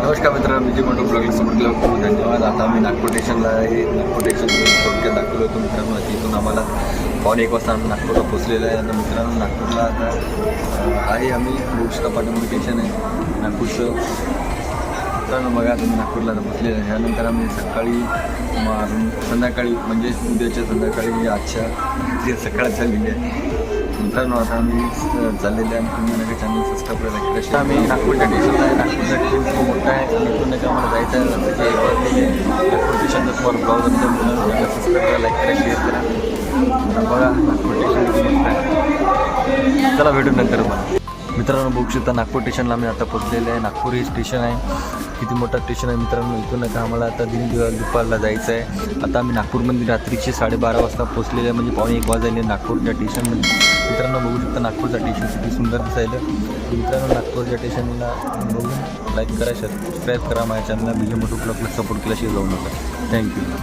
नमस्कार मित्रांनो, मी मोठं ब्लॉगला सपोर्ट केलं खूप धन्यवाद. आता आम्ही नागपूर स्टेशनला आहे. नागपूर स्टेशनचं थोडक्यात दाखवलं होतं मित्रांनो. तिथून आम्हाला 1:15 वाजता आम्ही नागपूरला पोचलेलं आहे. आता मित्रांनो नागपूरला आता आहे आम्ही गोष्ट पाठवून स्टेशन आहे नागपूरचं. मित्रांनो बघा तुम्ही नागपूरला आता पोचलेलं आहे. त्यानंतर आम्ही संध्याकाळी म्हणजे उद्याच्या संध्याकाळी आजच्या जे सकाळ झालेली आहे. मित्रांनो आता आम्ही चाललेले आहे. तुम्ही नका चॅनल सबस्क्राईब करायला कशी आम्ही नागपूरच्या स्टेशनला आहे. नागपूरचा ट्रेन खूप मोठा आहे. तिथून नका आम्हाला जायचं आहे. त्याची एक वाजली आहे. नागपूर स्टेशनचा तुम्हाला ब्लॉग सबस्क्राईब करा, लाईक करा, शेअर करा. बघा नागपूर स्टेशन किती मोठं आहे. चला भेटून नंतर मला. मित्रांनो बघू शकता नागपूर स्टेशनला आम्ही आता पोचलेलं आहे. नागपूर हे स्टेशन आहे. किती मोठा स्टेशन आहे मित्रांनो. इथून आता आम्हाला आता दुपारला जायचं आहे. आता आम्ही नागपूरमध्ये रात्रीचे 12:30 वाजता पोचलेले आहे. म्हणजे 1:15 वाजले नागपूरच्या स्टेशनमध्ये. मित्रांनो बघू शकता नागपूरचा स्टेशन किती सुंदर दिसायला. मित्रांनो नागपूरच्या स्टेशनला बघून लाईक करा, सबस्क्राईब करा माझ्या चॅनलला. मोठं ब्लॉगला सपोर्ट केल्याशिवाय जाऊ नका. थँक्यू.